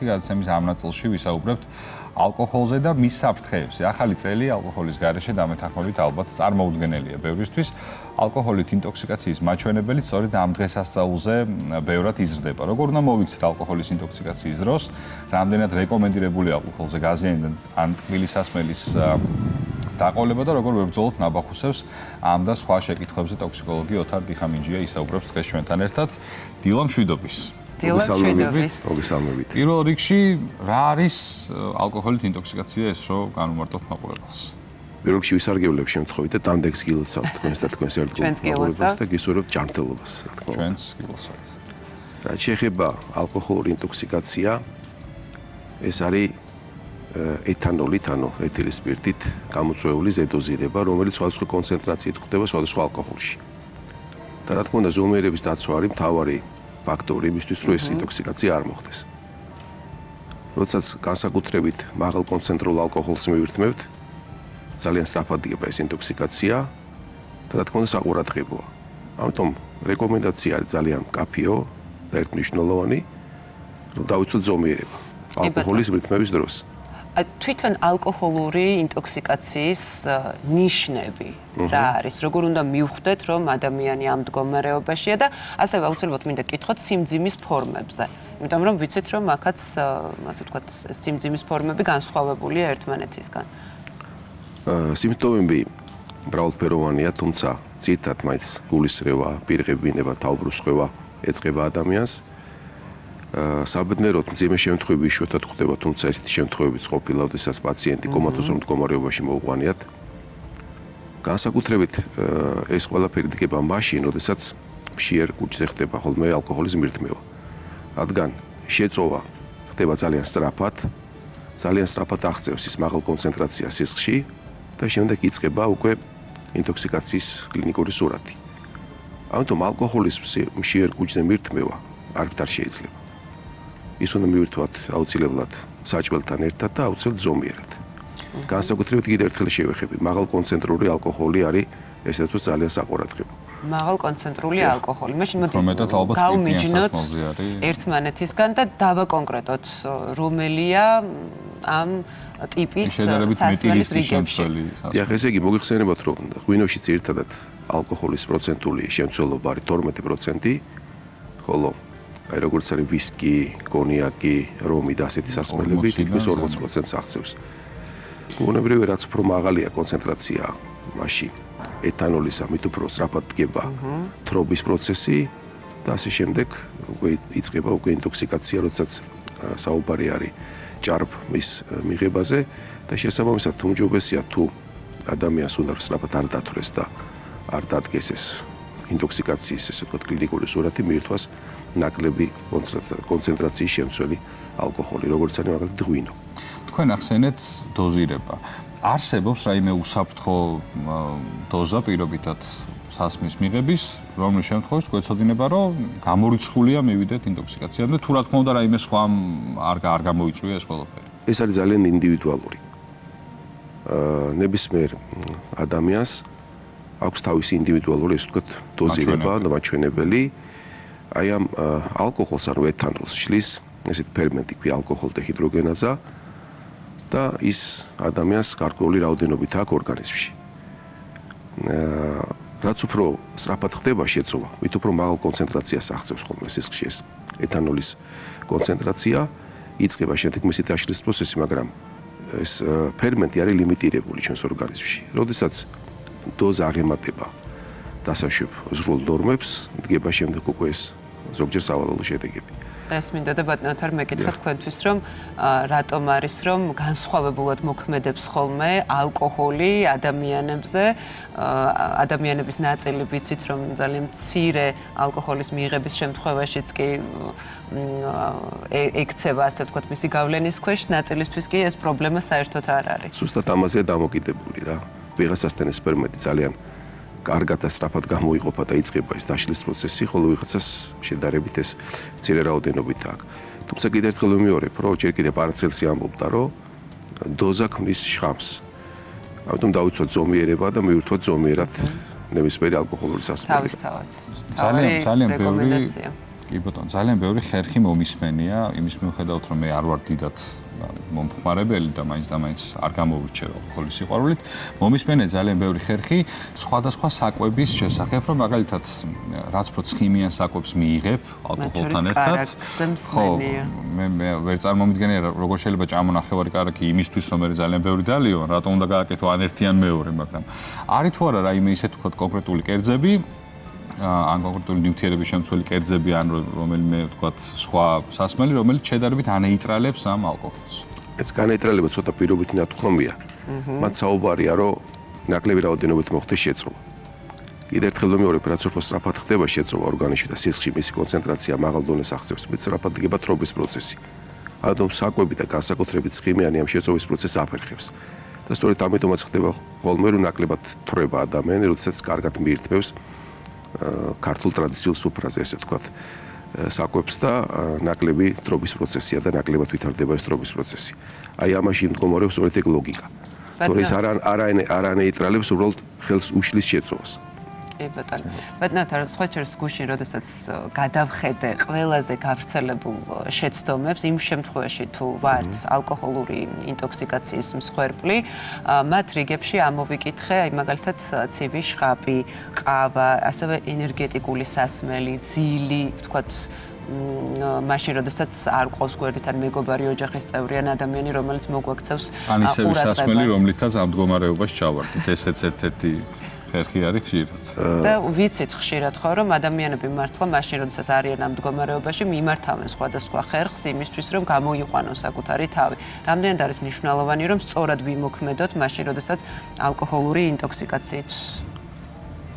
გადაცემის ამ ნაწილში ვისაუბრებთ ალკოჰოლზე და მის საფრთხეებზე. ახალი წელი ალკოჰოლის გარეშე დამეთანხმებით ალბათ წარმოუდგენელია ბევრისთვის. ალკოჰოლით ინტოქსიკაციის მაჩვენებელი სწორედ ამ დღესასწაულზე ბევრად იზრდება. როგორ უნდა მოვიქცეთ ალკოჰოლის ინტოქსიკაციის დროს, რამდენად რეკომენდირებული ალკოჰოლზე გაზიანი ან ტკბილი სასმელის დაყოლება და როგორ ვებრძოლოთ ნაბახუსებს ამ და სხვა შეკითხვებზე ტოქსიკოლოგი ოთარ დიხამინჯია ისაუბრებს დღეს ჩვენთან ერთად. დილა მშვიდობის. მოგესალმებით. პირველ რიგში რა არის ალკოჰოლით ინტოქსიკაცია ეს რო განუმარტოთ მაყურებელს? პირველ რიგში ვისარგებლებ შემთხვევით და დამდეგს გილოცავთ თქვენს და თქვენს ერთგულ მაყურებელს და გისურვებთ ჯანმრთელობას, რა თქმა უნდა. ჩვენს გილოცავთ. რაც შეეხება ალკოჰოლური ინტოქსიკაცია, ეს არის ეთანოლით, ანუ ეთილის სპირტით გამოწვეული ზედოზირება, რომელიც სხვადასხვა კონცენტრაციით გვხვდება სხვადასხვა ალკოჰოლში. და რა თქმა უნდა, ზომიერების დაცვა არის მთავარი ფაქტორი იმისთვის, რომ ეს ინტოქსიკაცია არ მოხდეს. როდესაც განსაკუთრებით მაღალ კონცენტრულ ალკოჰოლს მივირთმევთ, ძალიან სწრაფად დგება ეს ინტოქსიკაცია და რა თქმა უნდა საყურადღებოა. ამიტომ რეკომენდაცია არის ძალიან მკაფიო და ერთმნიშვნელოვანი, რომ დავიცვათ ზომიერება ალკოჰოლის მირთმევის დროს. თვითონ ალკოჰოლური ინტოქსიკაციის ნიშნები რა არის? როგორ უნდა მივხვდეთ, რომ ადამიანი ამ მდგომარეობაშია და ასევე აუცილებლად მინდა გკითხოთ სიმძიმის ფორმებზე. იმიტომ რომ ვიცით, რომ აქაც ასე ვთქვათ, სიმძიმის ფორმები განსხვავებულია ერთმანეთისგან. სიმპტომები მრავალფეროვანია, თუმცა ძირითადად მაინც გულისრევა, პირღებინება, თავბრუსხვევა ეწყება ადამიანს. საბედნიეროდ მძიმე შემთხვევები იშვიათად გვხვდება, თუმცა ესეთი შემთხვევებიც ყოფილა, როდესაც პაციენტი კომატოზურ მდგომარეობაში მოუყვანიათ. განსაკუთრებით ეს ყველაფერი დგება მაშინ, როდესაც მშიერ კუჭზე ხდება ხოლმე ალკოჰოლის მირთმევა. რადგან შეწოვა ხდება ძალიან სწრაფად აღწევს ის მაღალ კონცენტრაციას სისხლში და შემდეგ იწყება უკვე ინტოქსიკაციის კლინიკური სურათი. ამიტომ ალკოჰოლის მშიერ კუჭზე მირთმევა არაფერ შეიძლება. ის უნდა მივირთვათ აუცილებლად საჭმელთან ერთად და აუცილებლად ზომიერად. განსაკუთრებით კიდევ ერთხელ შევეხები, მაღალ კონცენტრური ალკოჰოლი არის ესეთ თუ ძალიან საყურადღებო. მაღალ კონცენტრული ალკოჰოლი. მაშინ მოდი გავმიჯნოთ ერთმანეთისგან და დავაკონკრეტოთ, რომელია ამ ტიპის სასმელის რიგებში. დიახ, ესე იგი მოგეხსენებათ, რომ ღვინოში ძირითადად ალკოჰოლის პროცენტული შემცველობა არის 12%, ხოლო აი როგორც არის ვისკი, კონიაკი, რომი და ასეთი სასმელები თითქმის 40%-ს აღწევს. უნებრივი რაც უფრო მაღალია კონცენტრაცია, მაშინ ეთანოლის ამით უფრო სწრაფად დგება თრობის პროცესი და ასე შემდეგ უკვე იწყება უკვე ინტოქსიკაცია, როდესაც საუბარი არის ჭარბის მიღებაზე და შესაბამისად უმჯობესია თუ ადამიანს უნდა სწრაფად არ დათვრეს და არ დადგეს ეს ინტოქსიკაციის ესე ვთქვათ კლინიკური სურათი მიირთვას ნაკლები კონცენტრაციის შემცველი ალკოჰოლი, როგორც არის მაგალითად ღვინო. თქვენ ახსენეთ დოზირება. არსებობს რაიმე უსაფრთხო დოზა პირობითად სასმის მიღების, რომლის შემთხვევაში გვეცოდინება, რომ გამორიცხულია მივიდეთ ინტოქსიკაციამდე, თუ რა თქმა უნდა რაიმე სხვა არ გამოიწვია ეს ყველაფერი. ეს არის ძალიან ინდივიდუალური. ნებისმიერ ადამიანს აქვს თავისი ინდივიდუალური ესე ვთქვათ დოზირება და მაჩვენებელი. აი ამ ალკოჰოლს ანუ ეთანოლს შლის ესეთ ფერმენტი ქვია ალკოჰოლდეჰიდროგენაზა და ის ადამიანს გარკვეული რაოდენობით აქვს ორგანიზმში. რაც უფრო სწრაფად ხდება შეწოვა, მით უფრო მაღალ კონცენტრაციას აღწევს ხოლმე სისხლში ეს ეთანოლის კონცენტრაცია, იწყება შემდეგ მისი დაშლის პროცესი, მაგრამ ეს ფერმენტი არის ლიმიტირებული ჩვენს ორგანიზმში. როდესაც დოზა აღემატება დასაშვებ ზრულ ნორმებს, დგება შემდეგ უკვე ეს ზოგჯერ სავალალო შედეგები. ეს მინდა და ბატონო თარ მეკითხა თქვენთვის, რომ რატომ არის რომ განსხვავებულად მოქმედებს ხოლმე ალკოჰოლი ადამიანებზე, ადამიანების ნაწილი ვიცით, რომ ძალიან მცირე ალკოჰოლის მიღების შემთხვევაშიც კი ექცევა, ასე ვთქვათ, მისი გავლენის ქვეშ, ნაწილისთვის კი ეს პრობლემა საერთოდ არ არის. სუსტად ამაზეა დამოკიდებული რა. ვიღაცასთან ეს ფერმენტი ძალიან კარგად და სწრაფად გამოიყოფა და იწყება ეს დაშლის პროცესი, ხოლო ვიღაცას შედარებით ეს მცირე რაოდენობით აქვს. თუმცა კიდევ ერთხელ ვიმეორებ, რომ ჯერ კიდევ პარაცელსი ამბობდა, რომ დოზა ქმნის შხამს. ამიტომ დავიცვათ ზომიერება და მივირთვათ ზომიერად ნებისმიერი ალკოჰოლური სასმელი. თავისთავად. ძალიან ბევრი კი ბატონო, ძალიან ბევრი ხერხი მომისმენია, იმის მიუხედავად რომ მე არ ვარ დიდად მომხმარებელი და მაინც არ გამოვირჩევ ალკოჰოლის სიყვარულით, მომისმენია ძალიან ბევრი ხერხი სხვადასხვა საკვების შესახებ, რომ მაგალითად რაც უფრო ცხიმიან საკვებს მიიღებ ალკოჰოლთან ერთად. ხო, მე ვერ წარმომიდგენია როგორ შეიძლება ჭამონახევარი კარგი იმისთვის რომ მე ძალიან ბევრი დალიო, რატომ უნდა გააკეთო ან ერთი ან მეორე, მაგრამ არის თუ არა რაიმე ისეთ თქვა კონკრეტული კერძები ან კონკრეტული ნივთიერების შემცველი კერძები ან რომელიმე ვთქვათ სხვა სასმელი, რომელიც შედარებით ანეიტრალებს ამ ალკოჰოლს. ეს განეიტრალება ცოტა პირობითი ნათქვამია. მათ საუბარია, რომ ნაკლები რაოდენობით მოხდეს შეწოვა. კიდევ ერთხელ ვიმეორებ, რაც უფრო სწრაფად ხდება შეწოვა ორგანიზმში და სისხლში მისი კონცენტრაცია მაღალ დონეს აღწევს, მით სწრაფად დგება თრობის პროცესი. ამიტომ საკვები და განსაკუთრებით ცხიმიანი ამ შეწოვის პროცესს აფერხებს. და სწორედ ამიტომაც ხდება ხოლმე, რომ ნაკლებად თვრება ადამიანი, როდესაც კარგად მიირთმევს ქართულ ტრადიციულ სუფრაზე, ესე ვთქვათ, საკვებს და ნაკლები თრობის პროცესია და ნაკლებად ვითარდება ეს თრობის პროცესი. აი ამაში მდგომარეობს სწორედ ეგ ლოგიკა. თორე ეს არ ანეიტრალებს უბრალოდ ხელს უშლის შეწოვას. კი ბატონო. ბატონო, სხვა ჩერს გუშინ, როდესაც გადავხედე ყველაზე გავრცელებულ შეცდომებს, იმ შემთხვევაში თუ ვართ ალკოჰოლური ინტოქსიკაციის მსხვერპლი, მათ რიგებში ამოვიკითხე, აი მაგალითად ცივი შხაპი, ყავა, ასევე ენერგეტიკული სასმელი, ძილი, ვთქვათ, მაშინ როდესაც არ ყავს გვერდით ან მეგობარი ოჯახის წევრი ან ადამიანი, რომელიც მოგვაქცევს ან ისევ სასმელი, რომლითაც ამ მდგომარეობაში ჩავარდით, ესეც ერთ-ერთი ხერხი არის ხშირად. და ვიცით ხშირად ხო, რომ ადამიანები მართლა მაშინ როდესაც არიან ამ მდგომარეობაში, მიმართავენ სხვადასხვა ხერხს იმისთვის, რომ გამოიყვანონ საკუთარი თავი. რამდენად არის მნიშვნელოვანი, რომ სწორად ვიმოქმედოთ მაშინ, როდესაც ალკოჰოლური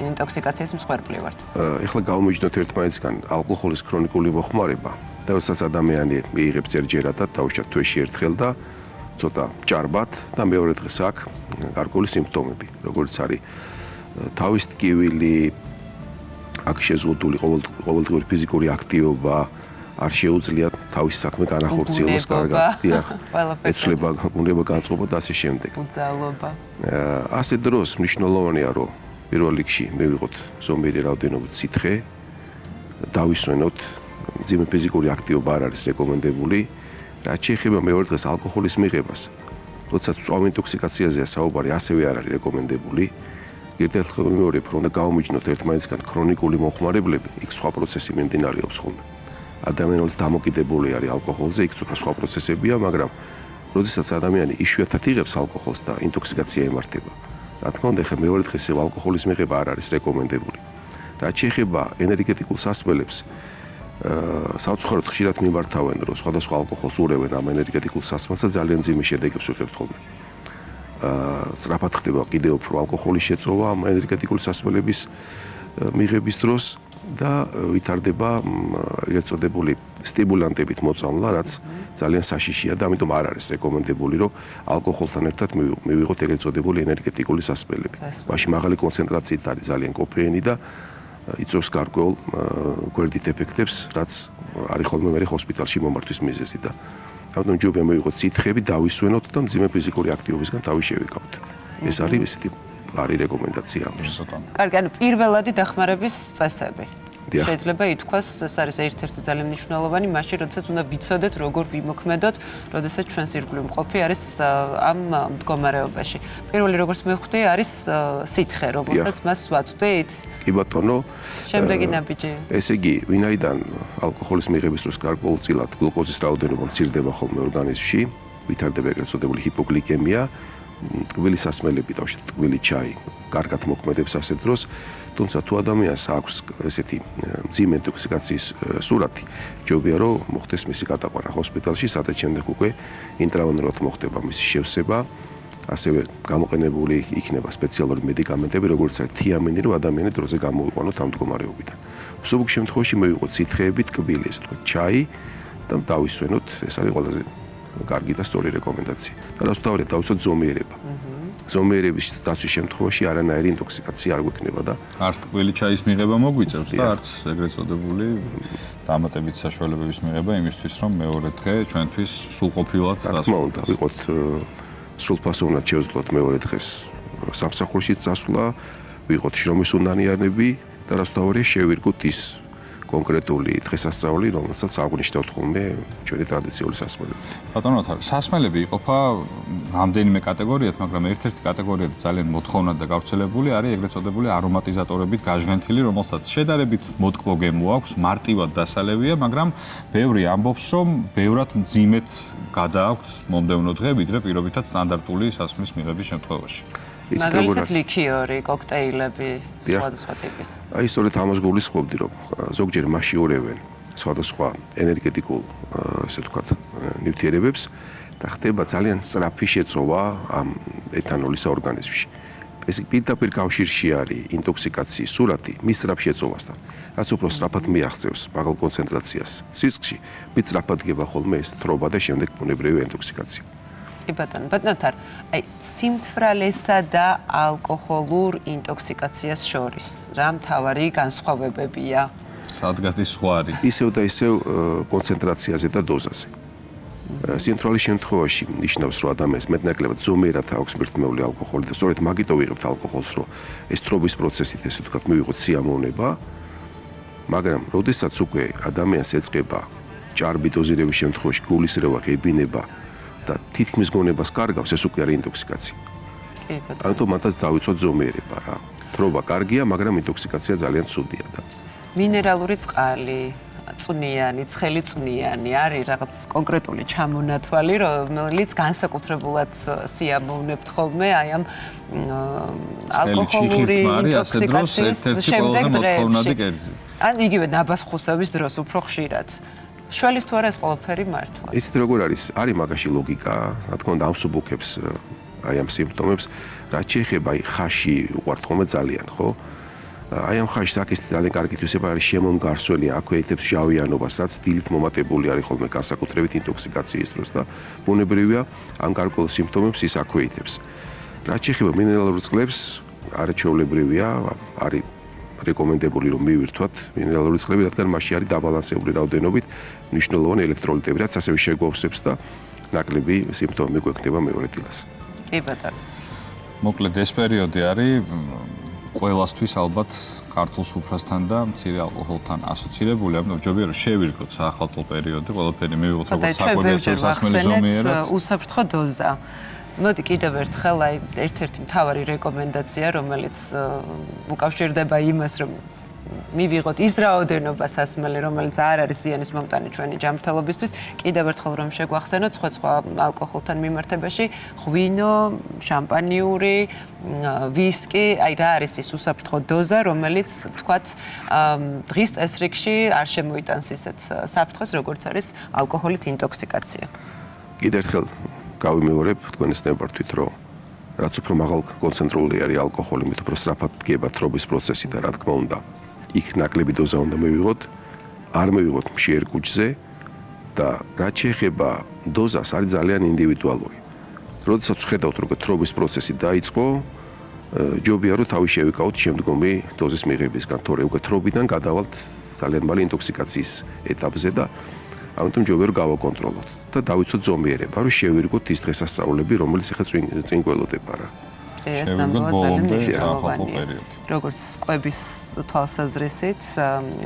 ინტოქსიკაციის მსხვერპლი ვართ. ეხლა გავმიჯნოთ ერთმანეთისგან ალკოჰოლის ქრონიკული მოხმარება და როდესაც ადამიანი მიიღებს ერთჯერადად, დაუშვათ თვეში ერთხელ და ცოტა ჭარბად და მეორე დღეს აქვს გარკვეული სიმპტომები, როგორც არის თავის ტკივილი, აქ შეზღუდული ყოველდღიური ფიზიკური აქტივობა, არ შეუძლია თავის საქმე განახორციელოს კარგად, ეცვლება გუნდება განწყობა და ასე შემდეგ. უძალობა. ასე დროს მნიშვნელოვანია, რომ პირველ რიგში მივიღოთ ზომიერი რაოდენობით სითხე, დავისვენოთ, მძიმე ფიზიკური აქტივობა არ არის რეკომენდებული, რაც შეეხება მეორე დღეს ალკოჰოლის მიღებას, როდესაც მწვავე ინტოქსიკაციაზეა საუბარი, ასევე არ არის რეკომენდებული. ერთ-ერთი მეორე რომ უნდა გავმიჯნოთ ერთმანეთისგან ქრონიკული მოხმარებლები, იქ სხვა პროცესი მიმდინარეობს ხოლმე. ადამიანს დამოკიდებული არის ალკოჰოლზე, იქ სხვა პროცესებია, მაგრამ როდესაც ადამიანი იშვიათად იღებს ალკოჰოლს და ინტოქსიკაცია ემართება, რა თქმა უნდა, ხე მეორე დღეს ალკოჰოლის მიღება არ არის რეკომენდებული. რაც შეეხება ენერგეტიკულ სასმელებს, საუცხოოდ ხშირად მიმართავენ, რომ სხვადასხვა ალკოჰოლს ურევენ ამ ენერგეტიკულ სასმელს და ძალიან მძიმე შედეგებს ვიღებთ ხოლმე. სწრაფად ხდება კიდევ უფრო ალკოჰოლის შეწოვა ამ ენერგეტიკული სასმელების მიღების დროს და ვითარდება ეგრეთ წოდებული სტიმულანტებით მოწამვლა, რაც ძალიან საშიშია და ამიტომ არ არის რეკომენდებული, რომ ალკოჰოლთან ერთად მივიღოთ ეგრეთ წოდებული ენერგეტიკული სასმელები. მაშინ მაღალი კონცენტრაციით არის ძალიან კოფეინი და იწვევს გარკვეულ გვერდით ეფექტებს, რაც არის ხოლმე მე ჰოსპიტალში მომართვის მიზეზი და ამიტომ ჯობია მივიღოთ სითხები, დავისვენოთ და მძიმე ფიზიკური აქტივობისგან თავი შევიკავოთ. ეს არის ესეთი არის რეკომენდაცია ამ დროს. კარგი, ანუ პირველადი დახმარების წესები. შეიძლება ითქვას, ეს არის ერთ-ერთი ძალიან მნიშვნელოვანი, მაშინ როდესაც უნდა ვიცოდეთ, როგორ ვიმოქმედოთ, როდესაც ჩვენს ირგვლივ მყოფი არის ამ მდგომარეობაში. პირველი როგორც მივხვდი, არის სითხე, რომელსაც მას ვაწვდით. კი ბატონო. შემდეგი ნაბიჯი. ესე იგი, ვინაიდან ალკოჰოლის მიღების დროს გარკვეულწილად გლუკოზის რაოდენობა მცირდება ხოლმე ორგანიზმში, ვითარდება ეგრეთ წოდებული ჰიპოგლიკემია, ტკბილი სასმელები, თავში ტკბილი ჩაი, კარგად მოქმედებს ასე დროს, თუმცა თუ ადამიანს აქვს ესეთი მძიმე ინტოქსიკაციის სურათი, ჯობია რომ მოხდეს მისი გადაყვანა ჰოსპიტალში, სადაც შემდეგ უკვე ინტრავენულად მოხდება მისი შევსება. ასევე გამოყენებული იქნება სპეციალური მედიკამენტები, როგორც არის თიამინი, რომ ადამიანი დროზე გამოიყვანოთ ამ მდგომარეობიდან. მსუბუქ შემთხვევაში მივიღოთ სითხეები, ტკბილი, ესე ვთქვათ, ჩაი და დავისვენოთ, ეს არის ყველაზე კარგი და სწორი რეკომენდაცია. და რასთავარია დავიცოთ ზომიერება. ზომიერების დაცვის შემთხვევაში არანაირი ინტოქსიკაცია არ გვექნება და არც ტკბილი ჩაის მიღება მოგვიწევს და არც ეგრეთ წოდებული დამატებითი საშუალებების მიღება იმისთვის, რომ მეორე დღე ჩვენთვის სულყოფილად რა თქმა უნდა, ვიყოთ სრულფასოვნად შევძლოთ მეორე დღეს სამსახურში წასვლა, ვიყოთ შრომის უნანიანები და რასთავარია შევირგოთ ის კონკრეტული დღესასწაული, რომელსაც აღნიშნავთ ხოლმე ჩვენი ტრადიციული სასმელები. ბატონო თარ, სასმელები იყოფა რამდენიმე კატეგორიად, მაგრამ ერთ-ერთი კატეგორია ძალიან მოთხოვნად და გავრცელებული არის ეგრეთ წოდებული არომატიზატორებით გაჟღენთილი, რომელსაც შედარებით მოტკბო გემო აქვს, მარტივად დასალევია, მაგრამ ბევრი ამბობს, რომ ბევრად მძიმედ გადააქვთ მომდევნო დღე, ვიდრე პირობითად სტანდარტული სასმლის მიღების შემთხვევაში. მაგალითად ლიქიორი, კოქტეილები, სხვადასხვა ტიპის. აი, სწორედ ამას გულისხმობდი, რომ ზოგჯერ მაშიორებენ სხვადასხვა ენერგეტიკულ, ესე ვთქვათ, ნივთიერებებს და ხდება ძალიან სწრაფი შეწოვა ამ ეთანოლის ორგანიზმში. ეს პირდაპირ კავშირში არის ინტოქსიკაციის სურათი მის სწრაფ შეწოვასთან. რაც უფრო სწრაფად მიაღწევს მაღალ კონცენტრაციას სისხლში, მით სწრაფად გება ხოლმე ეს თრობა და შემდეგ ბუნებრივი ინტოქსიკაცია. ბატონო თარ, აი სიმთვრალესა და ალკოჰოლურ ინტოქსიკაციას შორის რა მთავარი განსხვავებებია? სადგათის სხვა არის. ისევ და ისევ კონცენტრაციაზე და დოზაზე. სიმთვრალის შემთხვევაში ნიშნავს, რომ ადამიანს მეტნაკლებად ზომიერად აქვს მირთმეული ალკოჰოლი და სწორედ მაგიტო ვიღებთ ალკოჰოლს, რომ ეს თრობის პროცესით ესე ვთქვათ მივიღოთ სიამოვნება, მაგრამ როდესაც უკვე ადამიანს ეწყება ჭარბი დოზირების შემთხვევაში გულისრევა, ღებინება და თითქმის გონებას კარგავს, ეს უკვე არის ინტოქსიკაცია. კი, ბატონო. ამიტომ მათაც დავიცვათ ზომიერება რა. თრობა კარგია, მაგრამ ინტოქსიკაცია ძალიან ცუდია და მინერალური წყალი, წვნიანი, ცხელი წვნიანი არის რაღაც კონკრეტული ჩამონათვალი, რომელიც განსაკუთრებულად სიამოვნებთ ხოლმე აი ამ ალკოჰოლური ინტოქსიკაციის შემდეგ დღეებში. ან იგივე ნაბასხუსების დროს უფრო ხშირად. შველის თუ არა ეს ყველაფერი მართლა. ისეთ როგორ არის მაგაში ლოგიკა, რა თქმა უნდა ამსუბუქებს აი ამ სიმპტომებს, რაც შეეხება აი ხაში უყვართ ხოლმე ძალიან, ხო? აი ამ ხაშს აქ ეს ძალიან კარგი თვისება არის შემომგარსველი, აქვეითებს ჟავიანობას, რაც დილით მომატებული არის ხოლმე განსაკუთრებით ინტოქსიკაციის დროს და ბუნებრივია ამ გარკვეულ სიმპტომებს ის აქვეითებს. რაც შეეხება მინერალურ წყლებს, არაჩვეულებრივია, არის რეკომენდებული რომ მივირთვათ მინერალური წყლები, რადგან მასში არის დაბალანსებული რაოდენობით მნიშვნელოვანი ელექტროლიტები, რაც ასევე შეგვავსებს და ნაკლები სიმპტომები გვექნება მეორე დილას. კი ბატონო. მოკლედ ეს პერიოდი არის ყველასთვის ალბათ ქართულ სუფრასთან და მცირე αλკოჰოლთან ასოცირებული, ამიტომ ჯობია რომ შევირგოთ საახალწლო პერიოდი, ყველაფერი მივიღოთ როგორც საკვები ასე სასმელი ზომიერად. უსაფრთხო დოზა. მოდი კიდევ ერთხელ აი ერთ-ერთი მთავარი რეკომენდაცია, რომელიც უკავშირდება იმას, რომ მივიღოთ ის რაოდენობა სასმელი, რომელიც არ არის ზიანის მომტანი ჩვენი ჯანმრთელობისთვის, კიდევ ერთხელ რომ შეგვახსენოთ სხვა ალკოჰოლთან მიმართებაში, ღვინო, შამპანიური, ვისკი, აი რა არის ის უსაფრთხო დოზა, რომელიც თქვათ დღის წესრიგში არ შემოიტანს ისეთ საფრთხეს, როგორც არის ალკოჰოლით ინტოქსიკაცია. კიდევ ერთხელ გავიმეორებ თქვენს ნებართვით, რომ რაც უფრო მაღალ კონცენტრული არის ალკოჰოლი, მით უფრო სწრაფად დგება თრობის პროცესი და რა თქმა უნდა, იქ ნაკლები დოზა უნდა მივიღოთ, არ მივიღოთ მშიერ კუჭზე და რაც შეეხება დოზას, არის ძალიან ინდივიდუალური. როდესაც ვხედავთ, რომ თრობის პროცესი დაიწყო, ჯობია რომ თავი შევიკავოთ შემდგომი დოზის მიღებისგან, თორე უკვე თრობიდან გადავალთ ძალიან მალე ინტოქსიკაციის ეტაპზე და ამიტომ ჯობია რომ გავაკონტროლოთ და დავიცოთ ზომიერება, რომ შევირგოთ ის დღესასწაულები, რომელიც ახლა წინ გველოდება რა. ეს ნამდვილად ძალიან როგორც კვების თვალსაზრისით,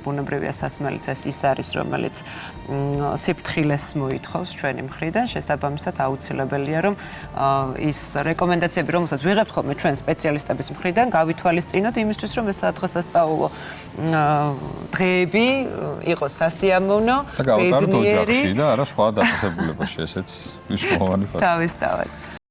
ბუნებრივია სასმელიც ის არის, რომელიც სიფრთხილეს მოითხოვს ჩვენი მხრიდან, შესაბამისად აუცილებელია, რომ ის რეკომენდაციები, რომელსაც ვიღებთ ხოლმე ჩვენ სპეციალისტების მხრიდან, გავითვალისწინოთ იმისთვის, რომ ეს დღესასწაულო დღეები იყოს სასიამოვნო, და გავატაროთ ოჯახში და არა სხვა დაწესებულებაში, ესეც მნიშვნელოვანი ფაქტია. თავისთავად.